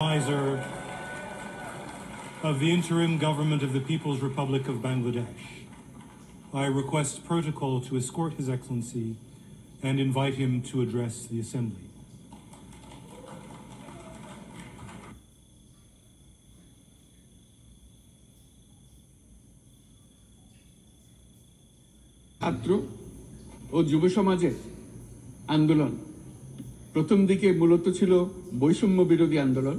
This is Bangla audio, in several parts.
advisor of the interim government of the People's Republic of Bangladesh. I request protocol to escort His Excellency and invite him to address the Assembly. ছাত্র ও যুব সমাজের আন্দোলন প্রথম দিকে মূলত ছিল বৈষম্য বিরোধী আন্দোলন,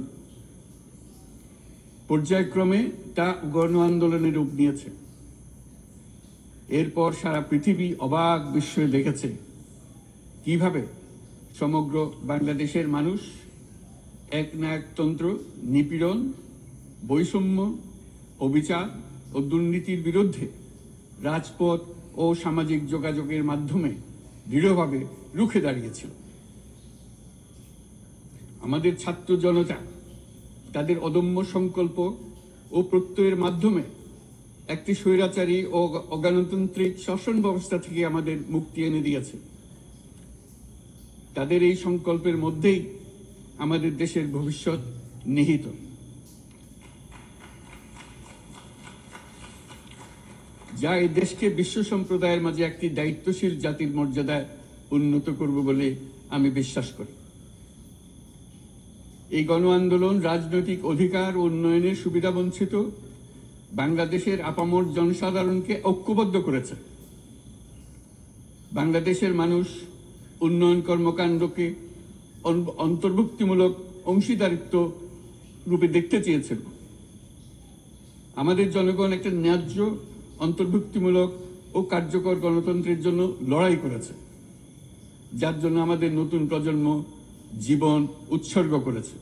পর্যায়ক্রমে তা গণ আন্দোলনের রূপ নিয়েছে। এরপর সারা পৃথিবী অবাক বিস্ময়ে দেখেছে কিভাবে সমগ্র বাংলাদেশের মানুষ একনায়কতন্ত্র, নিপীড়ন, বৈষম্য, অবিচার ও দুর্নীতির বিরুদ্ধে রাজপথ ও সামাজিক যোগাযোগের মাধ্যমে দৃঢ়ভাবে রুখে দাঁড়িয়েছিল। আমাদের ছাত্র জনতা তাদের অদম্য সংকল্প ও প্রত্যয়ের মাধ্যমে একটি স্বৈরাচারী ও অগণতান্ত্রিক শাসন ব্যবস্থা থেকে আমাদের মুক্তি এনে দিয়েছে। তাদের এই সংকল্পের মধ্যেই আমাদের দেশের ভবিষ্যৎ নিহিত। যা এই দেশকে বিশ্ব সম্প্রদায়ের মাঝে একটি দায়িত্বশীল জাতির মর্যাদায় উন্নত করবে বলে আমি বিশ্বাস করি। এই গণ আন্দোলন রাজনৈতিক অধিকার ও উন্নয়নের সুবিধা বঞ্চিত বাংলাদেশের আপামর জনসাধারণকে ঐক্যবদ্ধ করেছে। বাংলাদেশের মানুষ উন্নয়ন কর্মকাণ্ডকে অন্তর্ভুক্তিমূলক অংশীদারিত্ব রূপে দেখতে চেয়েছিল। আমাদের জনগণ একটা ন্যায্য, অন্তর্ভুক্তিমূলক ও কার্যকর গণতন্ত্রের জন্য লড়াই করেছে, যার জন্য আমাদের নতুন প্রজন্ম জীবন উৎসর্গ করেছে।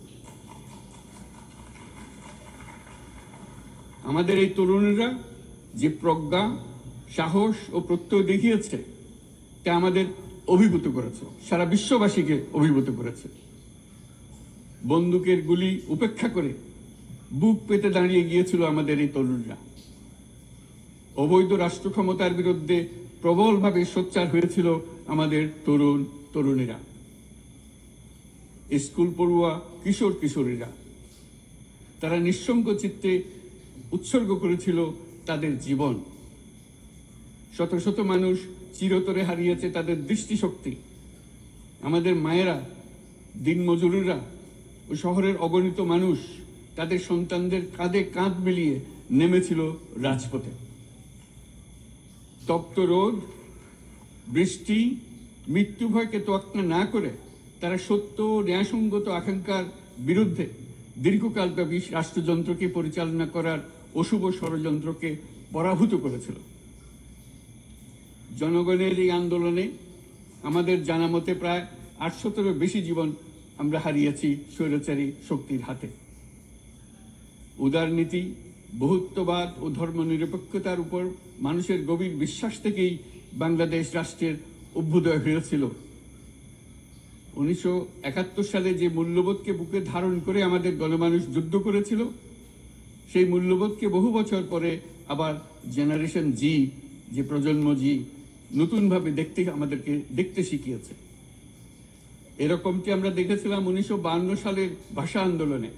আমাদের এই তরুণীরা যে প্রজ্ঞা, সাহস ও প্রত্যয় দেখিয়েছে তা আমাদের অভিভূত করেছে, সারা বিশ্ববাসীকে অভিভূত করেছে। বন্দুকের গুলি উপেক্ষা করে বুক পেতে দাঁড়িয়ে গিয়েছিল আমাদের এই তরুণরা। অবৈধ রাষ্ট্র ক্ষমতার বিরুদ্ধে প্রবলভাবে সোচ্চার হয়েছিল আমাদের তরুণ তরুণীরা, স্কুল পড়ুয়া কিশোর কিশোরীরা। তারা নিঃসঙ্গ চিত্তে উৎসর্গ করেছিল তাদের জীবন। শত শত মানুষ চিরতরে হারিয়েছে তাদের দৃষ্টিশক্তি। আমাদের মায়েরা, দিনমজুররা ও শহরের অগণিত মানুষ তাদের সন্তানদের কাঁধে কাঁধ মিলিয়ে নেমেছিল রাজপথে। তপ্ত রোদ, বৃষ্টি, মৃত্যু ভয়কে তোয়াক্কা না করে তারা সত্য ও ন্যায়সঙ্গত আকাঙ্ক্ষার বিরুদ্ধে দীর্ঘকালব্যাপী রাষ্ট্রযন্ত্রকে পরিচালনা করার অশুভ ষড়যন্ত্রকে পরাভূত করেছিল। জনগণের এই আন্দোলনে আমাদের জানা মতে প্রায় 800-এরও বেশি জীবন আমরা হারিয়েছি স্বৈরাচারী শক্তির হাতে। উদারনীতি, বহুত্ববাদ ও ধর্মনিরপেক্ষতার উপর মানুষের গভীর বিশ্বাস থেকেই বাংলাদেশ রাষ্ট্রের অভ্যুদয় হয়েছিল। 1971 সালে যে মূল্যবোধকে বুকে ধারণ করে আমাদের গণমানুষ যুদ্ধ করেছিল, সেই মূল্যবোধকে বহু বছর পরে আবার জেনারেশন জি, যে প্রজন্ম জি, নতুনভাবে আমাদেরকে দেখতে শিখিয়েছে। এরকমটি আমরা দেখেছিলাম 1952 সালের ভাষা আন্দোলনে,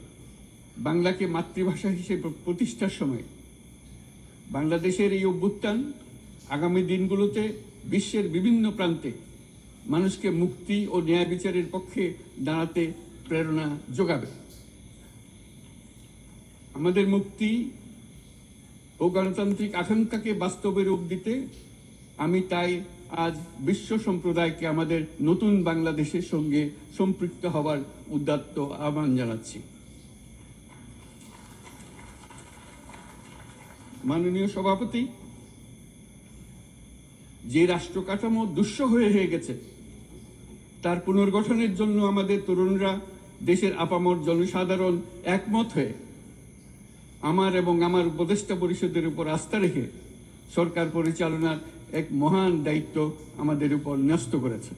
বাংলাকে মাতৃভাষা হিসেবে প্রতিষ্ঠার সময়। বাংলাদেশের এই অভ্যুত্থান আগামী দিনগুলোতে বিশ্বের বিভিন্ন প্রান্তে মানুষকে মুক্তি ও ন্যায় বিচারের পক্ষে দাঁড়াতে প্রেরণা যোগাবে। আমাদের মুক্তি ও গণতান্ত্রিক আকাঙ্ক্ষাকে বাস্তবে রূপ দিতে আমি তাই আজ বিশ্ব সম্প্রদায়কে আমাদের নতুন বাংলাদেশের সঙ্গে সম্পৃক্ত হবার উদাত্ত আহ্বান জানাচ্ছি। মাননীয় সভাপতি, যে রাষ্ট্র কাঠামো দুঃসহ হয়ে গেছে তার পুনর্গঠনের জন্য আমাদের তরুণরা, দেশের আপামর জনসাধারণ একমত হয়ে আমার এবং আমার উপদেষ্টা পরিষদের উপর আস্থা রেখে সরকার পরিচালনার এক মহান দায়িত্ব আমাদের উপর ন্যস্ত করেছে।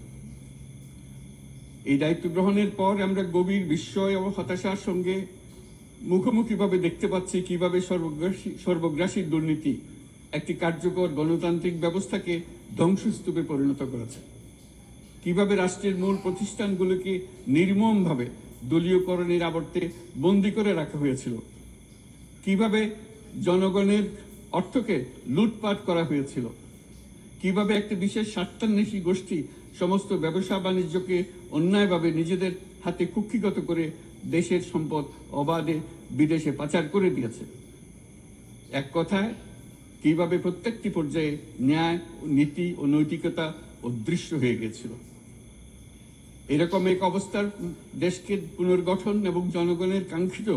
এই দায়িত্ব গ্রহণের পর আমরা গভীর বিস্ময় ও হতাশার সঙ্গে মুখোমুখিভাবে দেখতে পাচ্ছি কিভাবে সর্বগ্রাসী দুর্নীতি একটি কার্যকর গণতান্ত্রিক ব্যবস্থাকে ধ্বংসস্তূপে পরিণত করেছে, কিভাবে রাষ্ট্রের মূল প্রতিষ্ঠানগুলোকে নির্মমভাবে দলীয়করণের আবর্তে বন্দী করে রাখা হয়েছিল, কিভাবে জনগণের অর্থকে লুটপাট করা হয়েছিল, কিভাবে একটি বিশেষ স্বার্থান্বেষী গোষ্ঠী সমস্ত ব্যবসা বাণিজ্যকে অন্যায়ভাবে নিজেদের হাতে কুক্ষিগত করে দেশের সম্পদ অবাধে বিদেশে পাচার করে দিয়েছে। এক কথায় কিভাবে প্রত্যেকটি পর্যায়ে ন্যায়, নীতি ও নৈতিকতা অদৃশ্য হয়ে গিয়েছিল। এরকম এক অবস্থার দেশকে পুনর্গঠন এবং জনগণের কাঙ্ক্ষিত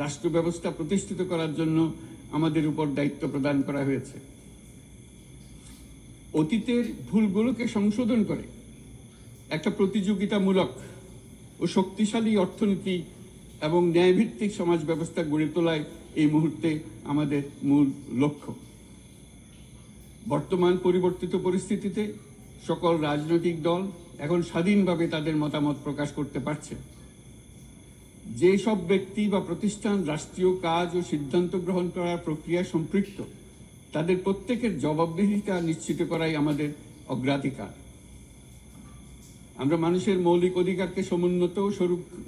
রাষ্ট্র ব্যবস্থা প্রতিষ্ঠিত করার জন্য আমাদের উপর দায়িত্ব প্রদান করা হয়েছে। অতীতের ভুলগুলোকে সংশোধন করে একটা প্রতিযোগিতামূলক ও শক্তিশালী অর্থনীতি এবং ন্যায়ভিত্তিক সমাজ ব্যবস্থা গড়ে তোলাই এই মুহূর্তে আমাদের মূল লক্ষ্য। বর্তমান পরিবর্তিত পরিস্থিতিতে সকল রাজনৈতিক দল এখন স্বাধীনভাবে তাদের মতামত প্রকাশ করতে পারছে। যে সব ব্যক্তি বা প্রতিষ্ঠান রাষ্ট্রীয় কাজ ও সিদ্ধান্ত গ্রহণ করার প্রক্রিয়ায় সম্পৃক্ত, তাদের প্রত্যেকের জবাবদিহিতা নিশ্চিত করাই আমাদের অগ্রাধিকার। আমরা মানুষের মৌলিক অধিকারকে সমুন্নত ও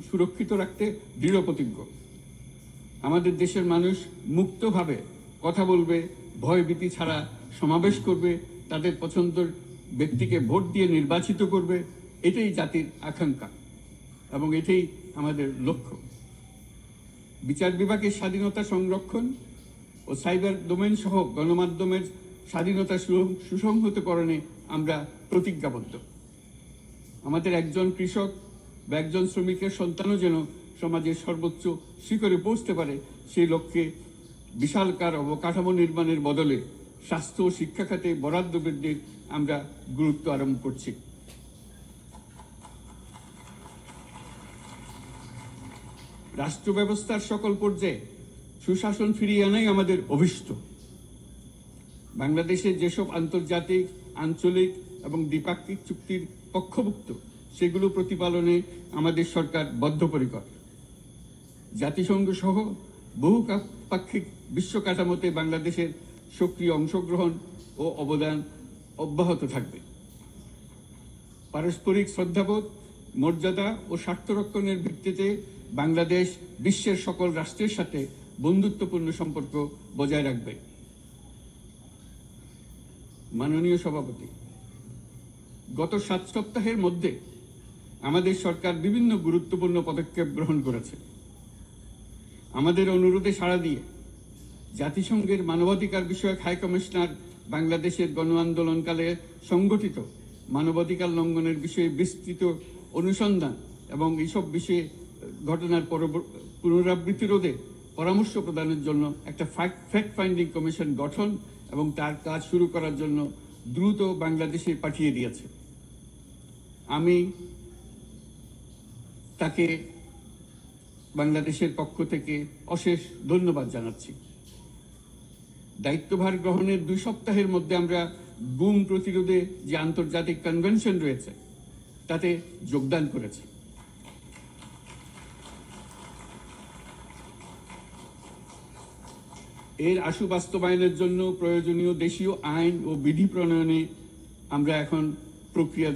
সুরক্ষিত রাখতে দৃঢ় প্রতিজ্ঞ। আমাদের দেশের মানুষ মুক্তভাবে কথা বলবে, ভয়ভীতি ছাড়া সমাবেশ করবে, তাদের পছন্দের ব্যক্তিকে ভোট দিয়ে নির্বাচিত করবে, এটাই জাতির আকাঙ্ক্ষা এবং এটাই আমাদের লক্ষ্য। বিচার বিভাগের স্বাধীনতা সংরক্ষণ ও সাইবার ডোমেইন সহ গণমাধ্যমের স্বাধীনতা সুসংহতকরণে আমরা প্রতিজ্ঞাবদ্ধ। আমাদের একজন কৃষক বা একজন শ্রমিকের সন্তানও যেন সমাজের সর্বোচ্চ শিখরে পৌঁছতে পারে, সেই লক্ষ্যে বিশালকার অবকাঠামো নির্মাণের বদলে স্বাস্থ্য ও শিক্ষা খাতে বরাদ্দ বৃদ্ধির আমরা গুরুত্ব আরোপ করছি। রাষ্ট্র ব্যবস্থার সকল পর্যায়ে সুশাসন ফিরিয়ে আনাই আমাদের অভীষ্ট। বাংলাদেশে যেসব আন্তর্জাতিক, আঞ্চলিক এবং দ্বিপাক্ষিক চুক্তির পক্ষভুক্ত, সেগুলো প্রতিপালনে আমাদের সরকার বদ্ধপরিকর। জাতিসংঘ সহ বহুপাক্ষিক বিশ্ব কাঠামোতে বাংলাদেশের সক্রিয় অংশগ্রহণ ও অবদান অব্যাহত থাকবে। পারস্পরিক শ্রদ্ধাবোধ, মর্যাদা ও স্বার্থ রক্ষণের ভিত্তিতে বাংলাদেশ বিশ্বের সকল রাষ্ট্রের সাথে বন্ধুত্বপূর্ণ সম্পর্ক বজায় রাখবে। মাননীয় সভাপতি, গত 7 সপ্তাহের মধ্যে আমাদের সরকার বিভিন্ন গুরুত্বপূর্ণ পদক্ষেপ গ্রহণ করেছে। আমাদের অনুরোধে সাড়া দিয়ে জাতিসংঘের মানবাধিকার বিষয়ক হাই কমিশনার বাংলাদেশের গণ আন্দোলনকালে সংগঠিত মানবাধিকার লঙ্ঘনের বিষয়ে বিস্তৃত অনুসন্ধান এবং এইসব বিষয়ে ঘটনার পুনরাবৃত্তি রোধে পরামর্শ প্রদানের জন্য একটা ফ্যাক্ট ফাইন্ডিং কমিশন গঠন এবং তার কাজ শুরু করার জন্য দ্রুত বাংলাদেশে পাঠিয়ে দিয়েছে। আমি তাকে বাংলাদেশের পক্ষ থেকে অশেষ ধন্যবাদ জানাচ্ছি। দায়িত্বভার গ্রহণের 2 সপ্তাহের মধ্যে আমরা গুম প্রতিরোধে যে আন্তর্জাতিক কনভেনশন রয়েছে তাতে যোগদান করেছি। এর আশু বাস্তবায়নের জন্য প্রয়োজনীয় দেশীয় আইন ও বিধি প্রণয়নে আমরা এখন প্রক্রিয়া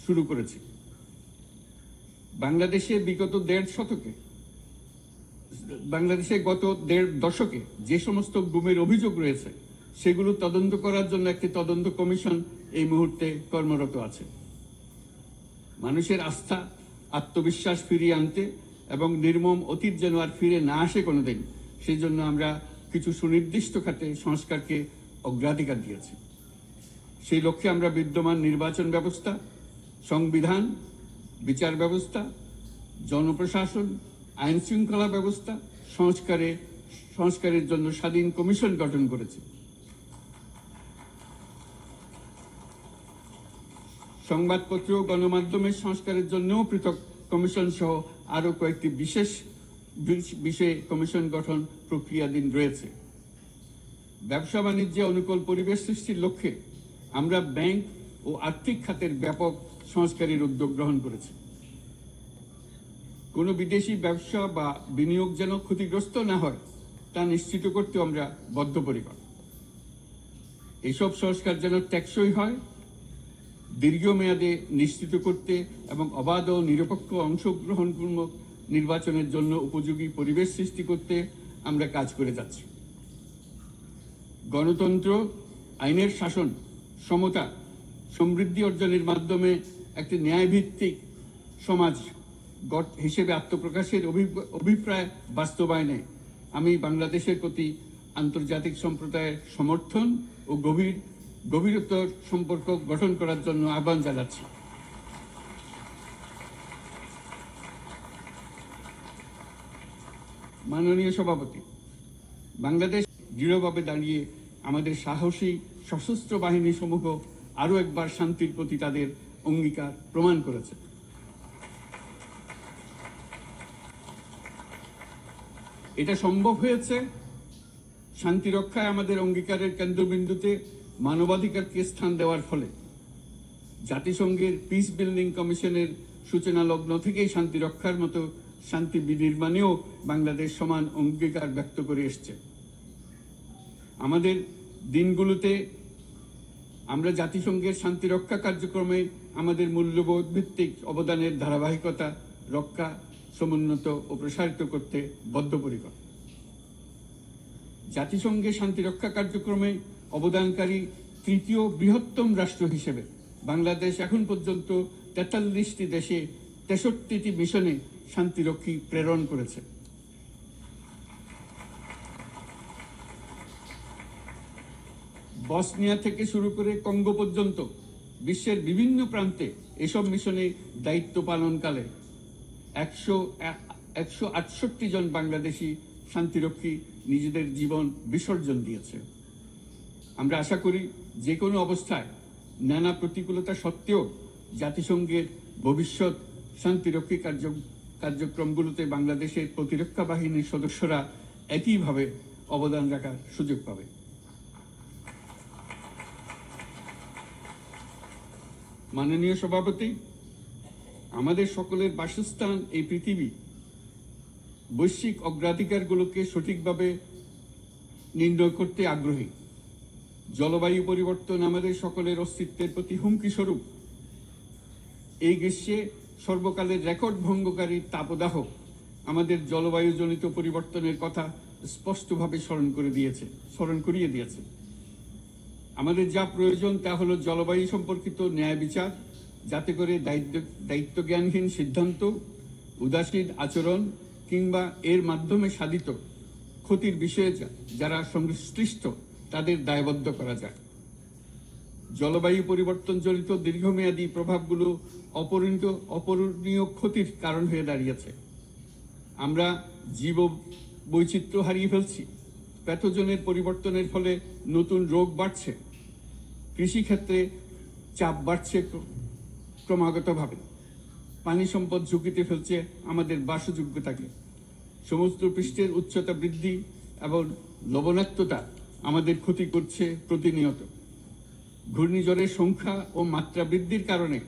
শুরু করেছি। বাংলাদেশে গত 1.5 দশকে যে সমস্ত গুমের অভিযোগ রয়েছে সেগুলো তদন্ত করার জন্য একটি তদন্ত কমিশন এই মুহূর্তে কর্মরত আছে। মানুষের আস্থা, আত্মবিশ্বাস ফিরিয়ে আনতে এবং নির্মম অতীত যেন আর ফিরে না আসে কোনোদিন, সেই জন্য আমরা কিছু সুনির্দিষ্ট খাতে সংস্কারকে অগ্রাধিকার দিয়েছি। সেই লক্ষ্যে আমরা বিদ্যমান নির্বাচন ব্যবস্থা, সংবিধান, বিচার ব্যবস্থা, জনপ্রশাসন, আইন শৃঙ্খলা ব্যবস্থা সংস্কারের জন্য স্বাধীন কমিশন গঠন করেছি। সংবাদপত্র ও গণমাধ্যমের সংস্কারের জন্যও পৃথক কমিশন সহ আরো কয়েকটি বিশেষ বিষয়ে কমিশন গঠন প্রক্রিয়াধীন রয়েছে। ব্যবসা বাণিজ্যে অনুকূল পরিবেশ সৃষ্টির লক্ষ্যে আমরা ব্যাংক ও আর্থিক খাতের ব্যাপক সংস্কারের উদ্যোগ গ্রহণ করেছি। কোনো বিদেশি ব্যবসা বা বিনিয়োগ যেন ক্ষতিগ্রস্ত না হয় তা নিশ্চিত করতে আমরা বদ্ধপরিকর। এইসব সংস্কার যেন টেকসই হয়, দীর্ঘমেয়াদে নিশ্চিত করতে এবং অবাধ ও নিরপেক্ষ অংশগ্রহণপূর্বক নির্বাচনের জন্য উপযোগী পরিবেশ সৃষ্টি করতে আমরা কাজ করে যাচ্ছি। গণতন্ত্র, আইনের শাসন, সমতা, সমৃদ্ধি অর্জনের মাধ্যমে একটি ন্যায়ভিত্তিক সমাজ হিসেবে আত্মপ্রকাশের অভিপ্রায় বাস্তবায়নে আমি বাংলাদেশের প্রতি আন্তর্জাতিক সম্প্রদায়ের সমর্থন ও গভীরতর সম্পর্ক গঠন করার জন্য আহ্বান জানাচ্ছি। মাননীয় সভাপতি, বাংলাদেশ দৃঢ়ভাবে দাঁড়িয়ে আমাদের সাহসী সশস্ত্র বাহিনী সমূহ আরও একবার শান্তির প্রতি তাদের অঙ্গীকার প্রমাণ করেছে। এটা সম্ভব হয়েছে শান্তি রক্ষায় আমাদের অঙ্গীকারের কেন্দ্রবিন্দুতে মানবাধিকারকে স্থান দেওয়ার ফলে। জাতিসংঘের পিস বিল্ডিং কমিশনের সূচনা লগ্ন থেকেই শান্তি রক্ষার মতো শান্তি বিনির্মাণেও বাংলাদেশ সমান অঙ্গীকার ব্যক্ত করে এসছে। আমাদের দিনগুলোতে আমরা জাতিসংঘের শান্তি রক্ষা কার্যক্রমে আমাদের মূল্যবোধ ভিত্তিক অবদানের ধারাবাহিকতা রক্ষা, সমুন্নত ও প্রসারিত করতে বদ্ধপরিকর। জাতিসংঘের শান্তি রক্ষা কার্যক্রমে অবদানকারী তৃতীয় বৃহত্তম রাষ্ট্র হিসেবে বাংলাদেশ এখন পর্যন্ত 43টি দেশে 63টি মিশনে শান্তিরক্ষী প্রেরণ করেছে। বসনিয়া থেকে শুরু করে কঙ্গো পর্যন্ত বিশ্বের বিভিন্ন প্রান্তে এসব মিশনে দায়িত্ব পালনকালে 168 জন বাংলাদেশি শান্তিরক্ষী নিজেদের জীবন বিসর্জন দিয়েছে। আমরা আশা করি যে কোনো অবস্থায় নানা প্রতিকূলতা সত্ত্বেও জাতিসংঘের ভবিষ্যৎ শান্তিরক্ষী কার্যক্রমগুলোতে বাংলাদেশের প্রতিরক্ষা বাহিনীর সদস্যরা একইভাবে অবদান রাখার সুযোগ পাবে। মাননীয় সভাপতি, আমাদের সকলের বাসস্থান এই পৃথিবী। বৈশ্বিক অগ্রাধিকারগুলোকে সঠিকভাবে নির্ণয় করতে আগ্রহী। জলবায়ু পরিবর্তন আমাদের সকলের অস্তিত্বের প্রতি হুমকি স্বরূপ। এই গ্রীষ্মে সর্বকালের রেকর্ড ভঙ্গকারী তাপদাহ আমাদের জলবায়ুজনিত পরিবর্তনের কথা স্পষ্টভাবে স্মরণ করিয়ে দিয়েছে। আমাদের যা প্রয়োজন তা হলো জলবায়ু সম্পর্কিত ন্যায় বিচার, যাতে করে দায়িত্বজ্ঞানহীন সিদ্ধান্ত, উদাসীন আচরণ কিংবা এর মাধ্যমে সাধিত ক্ষতির বিষয়ে যারা সংশ্লিষ্ট তাদের দায়বদ্ধ করা যায়। জলবায়ু পরিবর্তনজনিত দীর্ঘমেয়াদী প্রভাবগুলো অপূরণীয় ক্ষতির কারণ হয়ে দাঁড়িয়েছে। আমরা জীব বৈচিত্র্য হারিয়ে ফেলছি। প্যাথোজেনের পরিবর্তনের ফলে নতুন রোগ বাড়ছে। কৃষিক্ষেত্রে চাপ বাড়ছে ক্রমাগতভাবে। পানি সম্পদ ঝুঁকিতে ফেলছে আমাদের বাসযোগ্যতাকে। সমুদ্র পৃষ্ঠের উচ্চতা বৃদ্ধি এবং লবণাক্ততা আমাদের ক্ষতি করছে প্রতিনিয়ত। ঘূর্ণিঝড়ের সংখ্যা ও মাত্রা বৃদ্ধির কারণে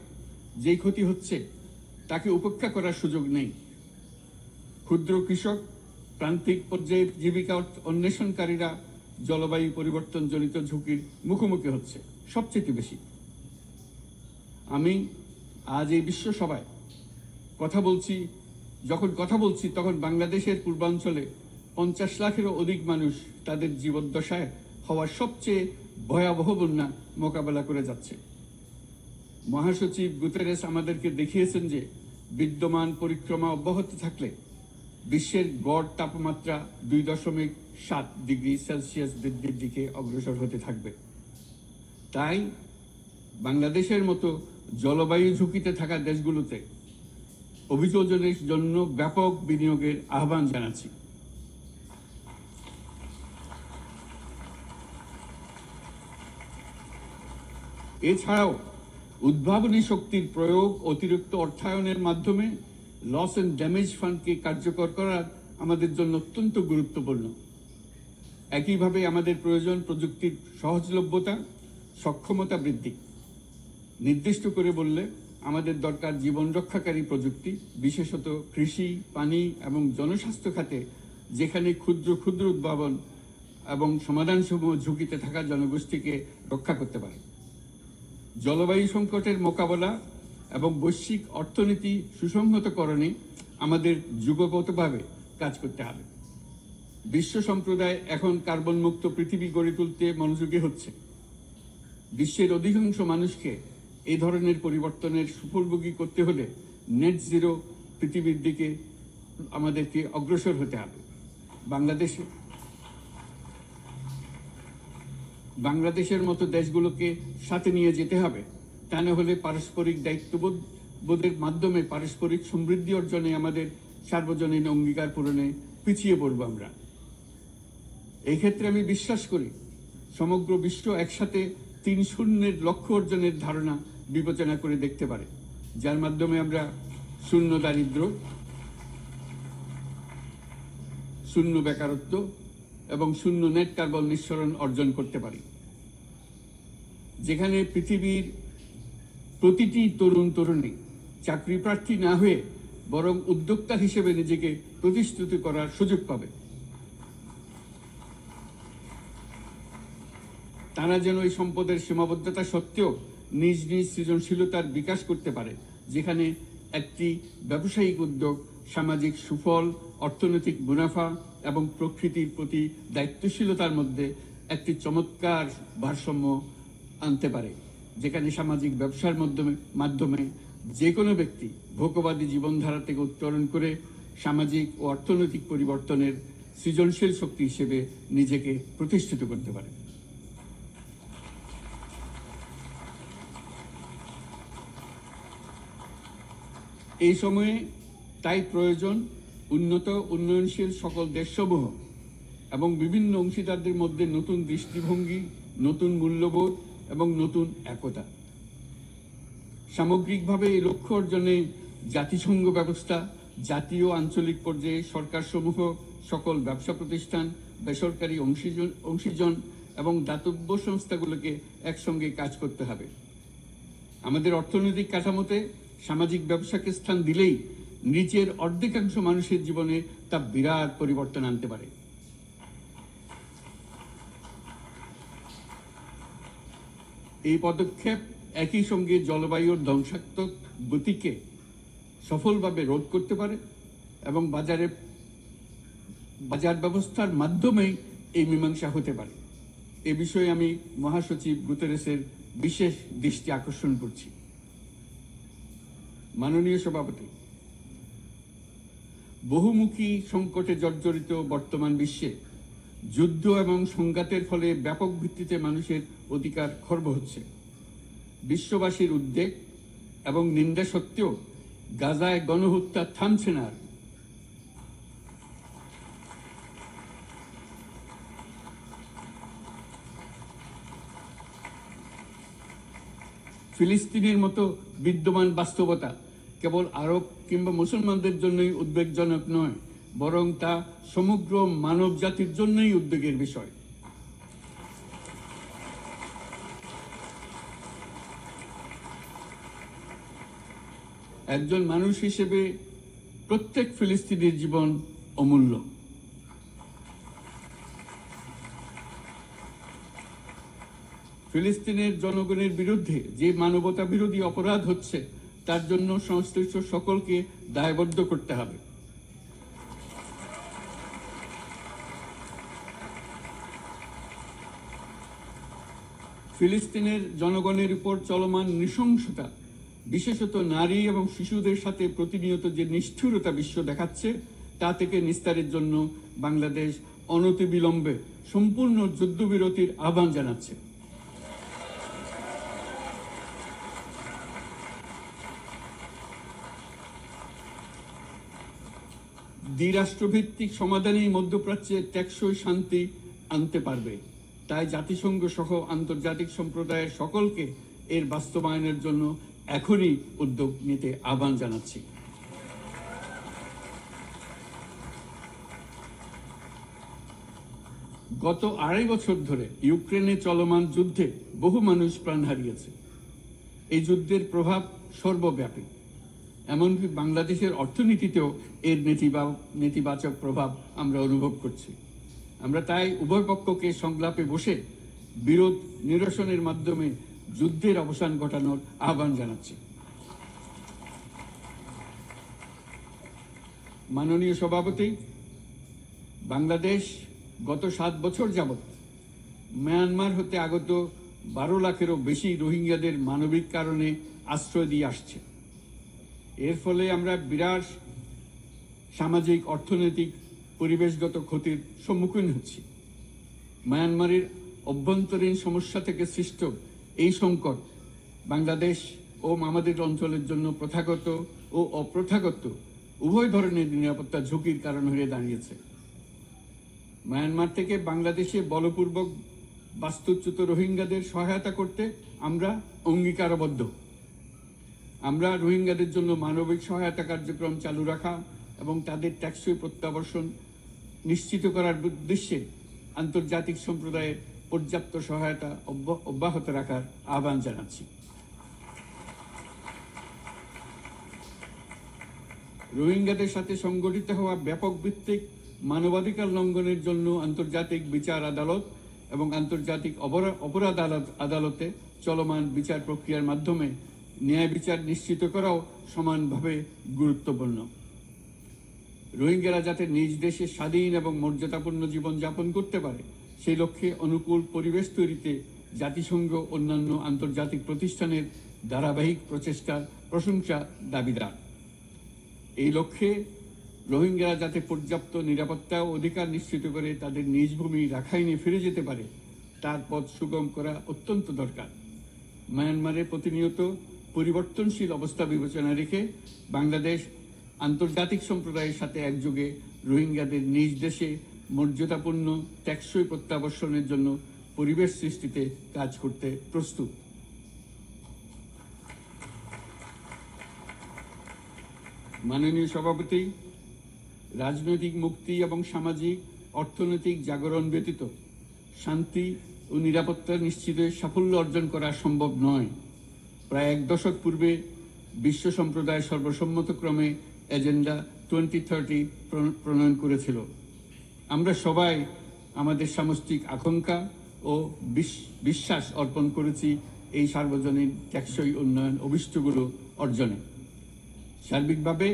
যেই ক্ষতি হচ্ছে তাকে উপেক্ষা করার সুযোগ নেই। ক্ষুদ্র কৃষক, প্রান্তিক পর্যায়ে জীবিকা অন্বেষণকারীরা জলবায়ু পরিবর্তনজনিত ঝুঁকির মুখোমুখি হচ্ছে সবচেয়ে বেশি। আমি আজ এই বিশ্ব সভায় যখন কথা বলছি তখন বাংলাদেশের পূর্বাঞ্চলে 50 লাখেরও অধিক মানুষ তাদের জীবদ্দশায় হওয়া সবচেয়ে ভয়াবহ বন্যা মোকাবেলা করে যাচ্ছে। মহাসচিব গুতেরেস আমাদেরকে দেখিয়েছেন যে বিদ্যমান পরিক্রমা অব্যাহত থাকলে বিশ্বের গড় তাপমাত্রা 2.7 ডিগ্রি সেলসিয়াস বৃদ্ধির দিকে অগ্রসর হতে থাকবে। তাই বাংলাদেশের মতো জলবায়ু ঝুঁকিতে থাকা দেশগুলোতে অভিযোজনের জন্য ব্যাপক বিনিয়োগের আহ্বান জানাচ্ছি। এছাড়াও উদ্ভাবনী শক্তির প্রয়োগ, অতিরিক্ত অর্থায়নের মাধ্যমে লস এন্ড ড্যামেজ ফান্ডকে কার্যকর করা আমাদের জন্য অত্যন্ত গুরুত্বপূর্ণ। একইভাবে আমাদের প্রয়োজন প্রযুক্তির সহজলভ্যতা, সক্ষমতা বৃদ্ধি। নির্দিষ্ট করে বললে আমাদের দরকার জীবন রক্ষাকারী প্রযুক্তি, বিশেষত কৃষি, পানি এবং জনস্বাস্থ্য খাতে, যেখানে ক্ষুদ্র ক্ষুদ্র উদ্ভাবন এবং সমাধানসমূহ ঝুঁকিতে থাকা জনগোষ্ঠীকে রক্ষা করতে পারে। জলবায়ু সংকটের মোকাবেলা এবং বৈশ্বিক অর্থনীতি সুসংহতকরণে আমাদের যুগপতভাবে কাজ করতে হবে। বিশ্ব সম্প্রদায় এখন কার্বন মুক্ত পৃথিবী গড়ে তুলতে মনোযোগী হচ্ছে। বিশ্বের অধিকাংশ মানুষকে এই ধরনের পরিবর্তনের সুফলভোগী করতে হলে নেট জিরো পৃথিবীর দিকে আমাদেরকে অগ্রসর হতে হবে। বাংলাদেশের মতো দেশগুলোকে সাথে নিয়ে যেতে হবে। তা না হলে পারস্পরিক দায়িত্ববোধের মাধ্যমে পারস্পরিক সমৃদ্ধি অর্জনে আমাদের সার্বজনীন অঙ্গীকার পূরণে পিছিয়ে পড়ব আমরা। এই ক্ষেত্রে আমি বিশ্বাস করি সমগ্র বিশ্ব একসাথে ৩-০ লক্ষ্য অর্জনের ধারণা বিবেচনা করে দেখতে পারে, যার মাধ্যমে আমরা শূন্য দারিদ্র্য, শূন্য বেকারত্ব এবং শূন্য নেট কার্বন নিঃসরণ অর্জন করতে পারি। যেখানে পৃথিবীর প্রতিটি তরুণ তরুণী চাকরি প্রার্থী না হয়ে বরং উদ্যোক্তা হিসেবে নিজেকে প্রতিষ্ঠিত করার সুযোগ পাবে। তারা যেন এই সম্পদের সীমাবদ্ধতা সত্ত্বেও নিজ নিজ সৃজনশীলতার বিকাশ করতে পারে, যেখানে একটি ব্যবসায়িক উদ্যোগ সামাজিক সুফল, অর্থনৈতিক মুনাফা এবং প্রকৃতির প্রতি দায়িত্বশীলতার মধ্যে একটি চমৎকার ভারসাম্য আনতে পারে, যেখানে সামাজিক ব্যবসার মাধ্যমে যে কোনো ব্যক্তি ভোগবাদী জীবনধারা থেকে উত্তরণ করে সামাজিক ও অর্থনৈতিক পরিবর্তনের সৃজনশীল শক্তি হিসেবে নিজেকে প্রতিষ্ঠিত করতে পারে। এই সময়ে তাই প্রয়োজন উন্নত উন্নয়নশীল সকল দেশসমূহ এবং বিভিন্ন অংশীদারদের মধ্যে নতুন দৃষ্টিভঙ্গি, নতুন মূল্যবোধ এবং নতুন একতা। সামগ্রিকভাবে এই লক্ষ্য অর্জনে জাতিসংঘ ব্যবস্থা, জাতীয় আঞ্চলিক পর্যায়ে সরকারসমূহ, সকল ব্যবসা প্রতিষ্ঠান, বেসরকারি অংশীজন এবং দাতব্য সংস্থাগুলোকে একসঙ্গে কাজ করতে হবে। আমাদের অর্থনৈতিক কাঠামোতে সামাজিক ব্যবসাকে স্থান দিলেই নিচের অর্ধেকাংশ মানুষের জীবনে তা বিরাট পরিবর্তন আনতে পারে। এই পদক্ষেপ একই সঙ্গে জলবায়ুর ধ্বংসাত্মক গতিকে সফলভাবে রোধ করতে পারে এবং বাজার ব্যবস্থার মাধ্যমেই এই মীমাংসা হতে পারে। এ বিষয়ে আমি মহাসচিব গুতেরেসের বিশেষ দৃষ্টি আকর্ষণ করছি। মাননীয় সভাপতি, বহুমুখী সংকটে জর্জরিত বর্তমান বিশ্বে যুদ্ধ এবং সংঘাতের ফলে ব্যাপক ভিত্তিতে মানুষের অধিকার খর্ব হচ্ছে। বিশ্ববাসীর উদ্বেগ এবং নিন্দা সত্ত্বেও গাজায় গণহত্যা থামছে না। ফিলিস্তিনের মতো বিদ্যমান বাস্তবতা কেবল আরব কিংবা মুসলমানদের জন্যই উদ্বেগজনক নয়, বরং তা সমগ্র মানব জাতির জন্যই উদ্বেগের বিষয়। একজন মানুষ হিসেবে প্রত্যেক ফিলিস্তিনির জীবন অমূল্য। ফিলিস্তিনের জনগণের বিরুদ্ধে যে মানবতা বিরোধী অপরাধ হচ্ছে তার জন্য সংশ্লিষ্ট সকলকে দায়বদ্ধ করতে হবে। ফিলিস্তিনের জনগণের উপর চলমান নৃশংসতা, বিশেষত নারী এবং শিশুদের সাথে প্রতিনিয়ত যে নিষ্ঠুরতা বিশ্ব দেখাচ্ছে, তা থেকে নিস্তারের জন্য বাংলাদেশ অনতিবিলম্বে সম্পূর্ণ যুদ্ধবিরতির আহ্বান জানাচ্ছে। দ্বিরাষ্ট্রভিত্তিক সমাধানেই মধ্যপ্রাচ্যে টেকসই শান্তি আনতে পারবে। তাই জাতিসংঘ সহ আন্তর্জাতিক সম্প্রদায়ের সকলকে এর বাস্তবায়নের জন্য এখনই উদ্যোগ নিতে আহ্বান জানাচ্ছি। গত 2.5 বছর ধরে ইউক্রেনে চলমান যুদ্ধে বহু মানুষ প্রাণ হারিয়েছে। এই যুদ্ধের প্রভাব সর্বব্যাপী, এমনকি বাংলাদেশের অর্থনীতিতেও এর নেতিবাচক প্রভাব আমরা অনুভব করছি। আমরা তাই উভয় পক্ষকে সংলাপে বসে বিরোধ নিরসনের মাধ্যমে যুদ্ধের অবসান ঘটানোর আহ্বান জানাচ্ছি। মাননীয় সভাপতি, বাংলাদেশ গত 7 বছর যাবৎ মায়ানমার হতে আগত 12 লাখেরও বেশি রোহিঙ্গাদের মানবিক কারণে আশ্রয় দিয়ে আসছে। এর ফলে আমরা বিরাট সামাজিক, অর্থনৈতিক, পরিবেশগত ক্ষতির সম্মুখীন হচ্ছি। মায়ানমারের অভ্যন্তরীণ সমস্যা থেকে সৃষ্ট এই সংকট বাংলাদেশ ও আমাদের অঞ্চলের জন্য প্রথাগত ও অপ্রথাগত উভয় ধরনের নিরাপত্তা ঝুঁকির কারণ হয়ে দাঁড়িয়েছে। মায়ানমার থেকে বাংলাদেশে বলপূর্বক বাস্তুচ্যুত রোহিঙ্গাদের সহায়তা করতে আমরা অঙ্গীকারবদ্ধ। আমরা রোহিঙ্গাদের জন্য মানবিক সহায়তা কার্যক্রম চালু রাখা এবং তাদের টেকসই প্রত্যাবর্তন নিশ্চিত করার উদ্দেশ্যে আন্তর্জাতিক সম্প্রদায়ের পর্যাপ্ত সহায়তা অব্যাহত রাখার আহ্বান জানাচ্ছি। রোহিঙ্গাদের সাথে সংগঠিত হওয়া ব্যাপক ভিত্তিক মানবাধিকার লঙ্ঘনের জন্য আন্তর্জাতিক বিচার আদালত এবং আন্তর্জাতিক অপরাধ আদালতে চলমান বিচার প্রক্রিয়ার মাধ্যমে ন্যায় বিচার নিশ্চিত করাও সমানভাবে গুরুত্বপূর্ণ। রোহিঙ্গারা যাতে নিজ দেশে স্বাধীন এবং মর্যাদাপূর্ণ জীবন যাপন করতে পারে সেই লক্ষ্যে অনুকূল পরিবেশ তৈরিতে জাতিসংঘ অন্যান্য আন্তর্জাতিক প্রতিষ্ঠানের ধারাবাহিক প্রচেষ্টার প্রশংসা দাবিদার। এই লক্ষ্যে রোহিঙ্গারা যাতে পর্যাপ্ত নিরাপত্তা ও অধিকার নিশ্চিত করে তাদের নিজ ভূমি রাখাইনে ফিরে যেতে পারে তার পথ সুগম করা অত্যন্ত দরকার। মায়ানমারে প্রতিনিয়ত পরিবর্তনশীল অবস্থা বিবেচনা রেখে বাংলাদেশ আন্তর্জাতিক সম্প্রদায়ের সাথে একযোগে রোহিঙ্গাদের নিজ দেশে মর্যাদাপূর্ণ টেকসই প্রত্যাবর্তনের জন্য পরিবেশ সৃষ্টিতে কাজ করতে প্রস্তুত। মাননীয় সভাপতি, রাজনৈতিক মুক্তি এবং সামাজিক অর্থনৈতিক জাগরণ ব্যতীত শান্তি ও নিরাপত্তা নিশ্চিতে সাফল্য অর্জন করা সম্ভব নয়। প্রায় 1 দশক পূর্বে বিশ্ব সম্প্রদায় সর্বসম্মতক্রমে এজেন্ডা 2030 প্রণয়ন করেছিল। আমরা সবাই আমাদের সামষ্টিক আকাঙ্ক্ষা ও বিশ্বাস অর্পণ করেছি এই সার্বজনীন টেকসই উন্নয়ন অভিষ্টগুলো অর্জনে। সার্বিকভাবে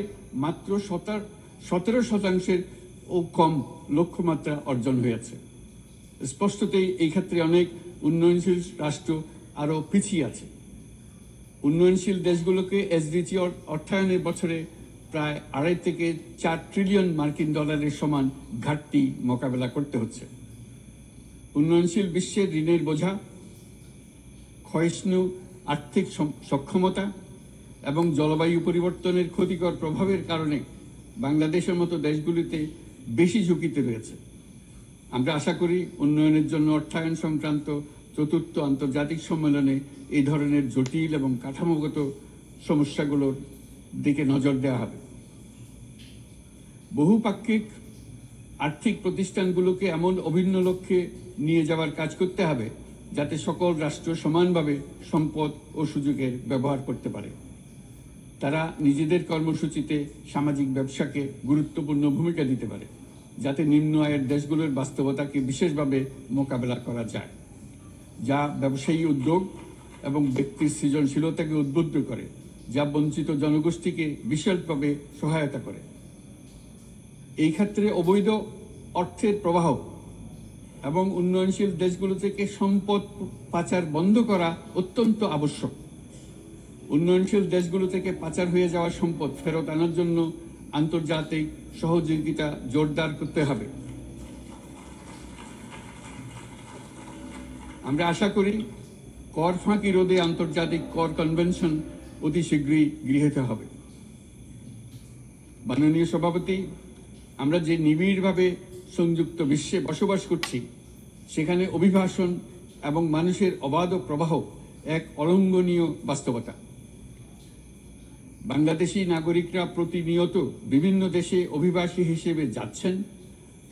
মাত্র 17% ও কম লক্ষ্যমাত্রা অর্জন হয়েছে। স্পষ্টতই এই ক্ষেত্রে অনেক উন্নয়নশীল রাষ্ট্র আরও পিছিয়ে আছে। উন্নয়নশীল দেশগুলোকে এসডিজি অর্থায়নের বছরে প্রায় 2.5 থেকে 4 ট্রিলিয়ন মার্কিন ডলারের সমান ঘাটতি মোকাবেলা করতে হচ্ছে। উন্নয়নশীল বিশ্বের ঋণের বোঝা, ক্ষয়িষ্ণু আর্থিক সক্ষমতা এবং জলবায়ু পরিবর্তনের ক্ষতিকর প্রভাবের কারণে বাংলাদেশের মতো দেশগুলিতে বেশি ঝুঁকিতে রয়েছে। আমরা আশা করি উন্নয়নের জন্য অর্থায়ন সংক্রান্ত 4র্থ আন্তর্জাতিক সম্মেলনে এই ধরনের জটিল এবং কাঠামোগত সমস্যাগুলোর দিকে নজর দেওয়া হবে। বহুপাক্ষিক আর্থিক প্রতিষ্ঠানগুলোকে এমন অভিন্ন লক্ষ্যে নিয়ে যাওয়ার কাজ করতে হবে যাতে সকল রাষ্ট্র সমানভাবে সম্পদ ও সুযোগের ব্যবহার করতে পারে। তারা নিজেদের কর্মসূচিতে সামাজিক ব্যবসাকে গুরুত্বপূর্ণ ভূমিকা দিতে পারে যাতে নিম্ন আয়ের দেশগুলোর বাস্তবতাকে বিশেষভাবে মোকাবেলা করা যায়, যা ব্যবসায়ী উদ্যোগ এবং ব্যক্তির সৃজনশীলতাকে উদ্বুদ্ধ করে, যা বঞ্চিত জনগোষ্ঠীকে বিশালভাবে সহায়তা করে। এই ক্ষেত্রে অবৈধ অর্থের প্রবাহ এবং উন্নয়নশীল দেশগুলো থেকে সম্পদ পাচার বন্ধ করা অত্যন্ত আবশ্যক। উন্নয়নশীল দেশগুলো থেকে পাচার হয়ে যাওয়া সম্পদ ফেরত আনার জন্য আন্তর্জাতিক সহযোগিতা জোরদার করতে হবে। আমরা আশা করি কর ফাঁকি রোধে আন্তর্জাতিক কর কনভেনশন অতি শীঘ্রই গৃহীত হবে। মাননীয় সভাপতি, আমরা যে নিবিড়ভাবে সংযুক্ত বিশ্বে বসবাস করছি সেখানে অভিবাসন এবং মানুষের অবাধ প্রবাহ এক অলঙ্ঘনীয় বাস্তবতা। বাংলাদেশি নাগরিকরা প্রতিনিয়ত বিভিন্ন দেশে অভিবাসী হিসেবে যাচ্ছেন।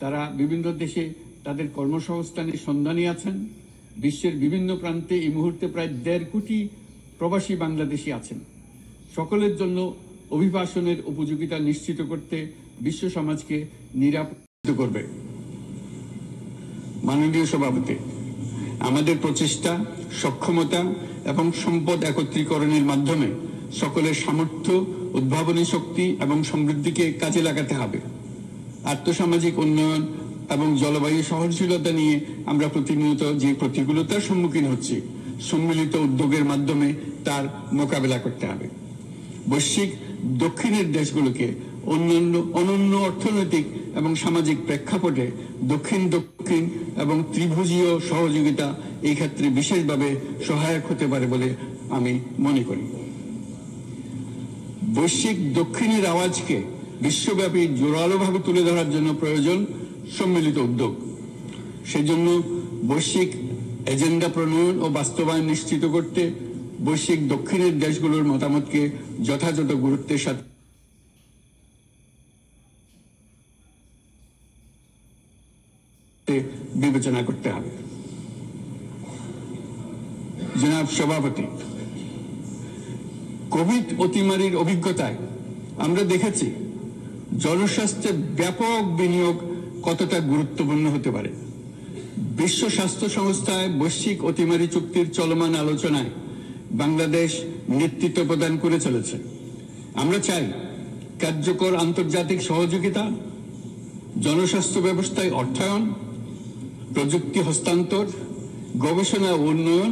তারা বিভিন্ন দেশে তাদের কর্মসংস্থানের সন্ধানে আছেন। বিশ্বের বিভিন্ন প্রান্তে এই মুহূর্তে প্রায় 1.5 কোটি প্রবাসী বাংলাদেশি আছেন। সকলের জন্য অভিবাসনের উপযোগিতা নিশ্চিত করতে বিশ্ব সমাজকে নিরাপদ করবে। মাননীয় সভাপতি, আমাদের প্রচেষ্টা, সক্ষমতা এবং সম্পদ একত্রীকরণের মাধ্যমে সকলের সামর্থ্য ও উদ্ভাবনী শক্তি এবং সমৃদ্ধিকে কাজে লাগাতে হবে। আর্থসামাজিক উন্নয়ন এবং জলবায়ু সহনশীলতা নিয়ে আমরা প্রতিনিয়ত যে প্রতিকূলতার সম্মুখীন হচ্ছি, সম্মিলিত উদ্যোগের মাধ্যমে তার মোকাবেলা করতে হবে। বৈশ্বিক দক্ষিণের দেশগুলোকে অনন্য অর্থনৈতিক এবং সামাজিক প্রেক্ষাপটে দক্ষিণ দক্ষিণ এবং ত্রিভুজীয় সহযোগিতা এই ক্ষেত্রে বিশেষভাবে সহায়ক হতে পারে বলে আমি মনে করি। বৈশ্বিক দক্ষিণের আওয়াজকে বিশ্বব্যাপী জোরালোভাবে তুলে ধরার জন্য প্রয়োজন সম্মিলিত উদ্যোগ। সেজন্য বৈশ্বিক এজেন্ডা প্রণয়ন ও বাস্তবায়ন নিশ্চিত করতে বৈশ্বিক দক্ষিণের দেশগুলোর মতামতকে যথাযথ গুরুত্বের সাথে বিবেচনা করতে হবে। জনাব সভাপতি, কোভিড অতিমারির অভিজ্ঞতায় আমরা দেখেছি জনস্বাস্থ্যে ব্যাপক বিনিয়োগ কতটা গুরুত্বপূর্ণ হতে পারে। বিশ্ব স্বাস্থ্য সংস্থায় বৈশ্বিক অতিমারি চুক্তির চলমান আলোচনায় বাংলাদেশ নেতৃত্ব প্রদান করে চলেছে। আমরা চাই কার্যকর আন্তর্জাতিক সহযোগিতা, জনস্বাস্থ্য ব্যবস্থায় অর্থায়ন, প্রযুক্তি হস্তান্তর, গবেষণা ও উন্নয়ন,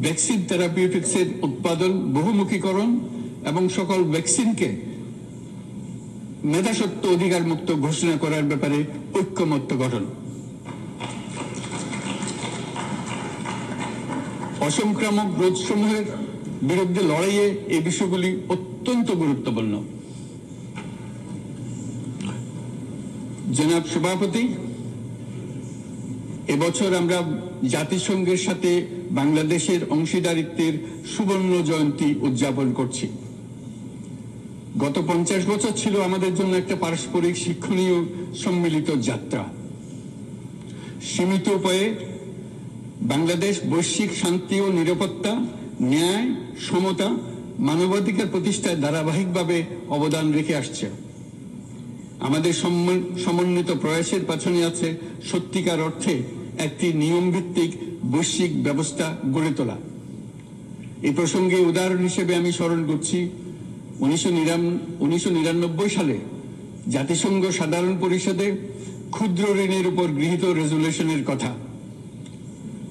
ভ্যাকসিন থেরাপিউটিক্সের উৎপাদন বহুমুখীকরণ এবং সকল ভ্যাকসিনকে মেধাস্বত্ব অধিকার মুক্ত ঘোষণা করার ব্যাপারে ঐক্যমত্য গঠন। অসংক্রামক রোগসমূহের বিরুদ্ধে লড়াইয়ে এই বিষয়গুলি অত্যন্ত গুরুত্বপূর্ণ। জনাব সভাপতি, এবছর আমরা জাতিসংঘের সাথে বাংলাদেশের অংশীদারিত্বের সুবর্ণ জয়ন্তী উদযাপন করছি। গত 50 বছর ছিল আমাদের জন্য একটা পারস্পরিক শিক্ষণীয় সম্মিলিত যাত্রা। সীমিত উপায়ে বাংলাদেশ বৈশ্বিক শান্তি ও নিরাপত্তা, ন্যায়, সমতা, মানবাধিকার প্রতিষ্ঠায় ধারাবাহিকভাবে অবদান রেখে আসছে। আমাদের সমন্বিত প্রয়াসের পেছনে আছে সত্যিকার অর্থে একটি নিয়মভিত্তিক বৈশ্বিক ব্যবস্থা গড়ে তোলা। এই প্রসঙ্গে উদাহরণ হিসেবে আমি স্মরণ করছি 1999 সালে জাতিসংঘ সাধারণ পরিষদে ক্ষুদ্র ঋণের উপর গৃহীত রেজুলেশনের কথা।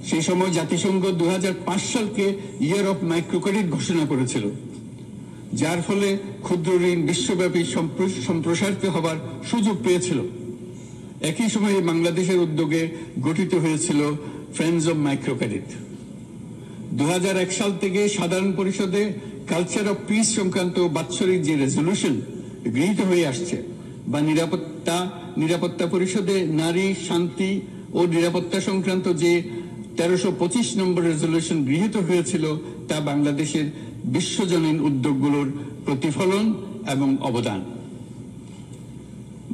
সেই সময় জাতিসংঘ 2005 সালকে ইয়ার অফ মাইক্রোক্রেডিট ঘোষণা করেছিল, যার ফলে ক্ষুদ্র ঋণ বিশ্বব্যাপী সম্প্রসারিত হবার সুযোগ পেয়েছিল। একই সময়ে বাংলাদেশের উদ্যোগে গঠিত হয়েছিল ফ্রেন্ডস অব মাইক্রোক্রেডিট। 2001 সাল থেকে সাধারণ পরিষদে কালচার অফ পিস সংক্রান্ত বাৎসরিক যে রেজলিউশন গৃহীত হয়ে আসছে, বা নিরাপত্তা পরিষদে নারী, শান্তি ও নিরাপত্তা সংক্রান্ত যে 1325 নম্বর রেজলিউশন গৃহীত হয়েছিল, তা বাংলাদেশের বিশ্বজনীন উদ্যোগগুলোর প্রতিফলন এবং অবদান।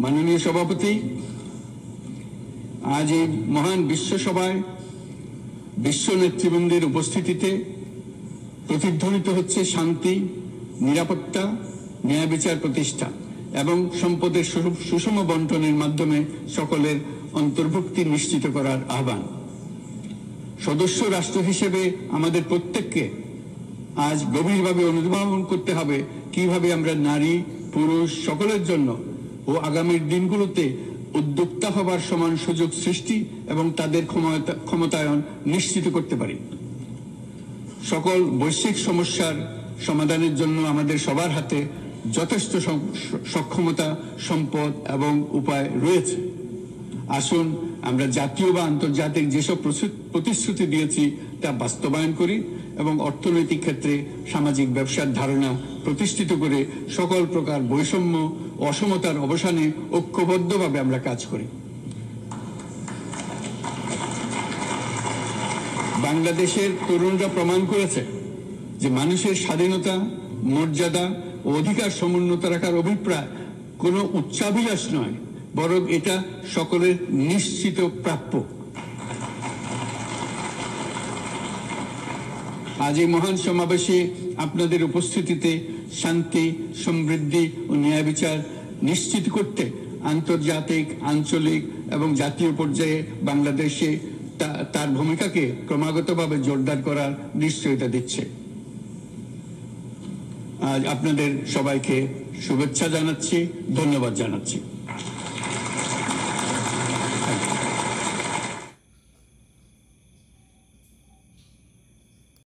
মাননীয় সভাপতি, আজ এই মহান বিশ্ব সভায় বিশ্ব নেতৃবৃন্দের উপস্থিতিতে প্রতিধ্বনিত হচ্ছে শান্তি, নিরাপত্তা, ন্যায় বিচার প্রতিষ্ঠা এবং সম্পদের সুষম বন্টনের মাধ্যমে সকলের অন্তর্ভুক্তি নিশ্চিত করার আহ্বান। সদস্য রাষ্ট্র হিসেবে আমাদের প্রত্যেককে আজ গভীরভাবে অনুধাবন করতে হবে কিভাবে আমরা নারী, পুরুষ সকলের জন্য ও আগামীর দিনগুলোতে উদ্যোক্তা হবার সমান সুযোগ সৃষ্টি এবং তাদের ক্ষমতায়ন নিশ্চিত করতে পারি। সকল বৈশ্বিক সমস্যার সমাধানের জন্য আমাদের সবার হাতে যথেষ্ট সক্ষমতা, সম্পদ এবং উপায় রয়েছে। আসুন আমরা জাতীয় বা আন্তর্জাতিক যেসব প্রতিশ্রুতি দিয়েছি তা বাস্তবায়ন করি এবং অর্থনৈতিক ক্ষেত্রে সামাজিক ব্যবসার ধারণা প্রতিষ্ঠিত করে সকল প্রকার বৈষম্য, অসমতার অবসানে ঐক্যবদ্ধভাবে আমরা কাজ করি। বাংলাদেশের তরুণরা প্রমাণ করেছে যে মানুষের স্বাধীনতা, মর্যাদা ও অধিকার সমুন্নত রাখার অভিপ্রায় কোনো উচ্চাভিলাষ নয়, বরং এটা সকলের নিশ্চিত প্রাপ্য। আজ এই মহান সমাবেশে আপনাদের উপস্থিতিতে শান্তি, সমৃদ্ধি ও ন্যায় বিচার নিশ্চিত করতে আন্তর্জাতিক, আঞ্চলিক এবং জাতীয় পর্যায়ে বাংলাদেশে তার ভূমিকাকে ক্রমাগতভাবে জোরদার করার নিশ্চয়তা দিচ্ছে। আপনাদের সবাইকে শুভেচ্ছা জানাচ্ছি, ধন্যবাদ জানাচ্ছি।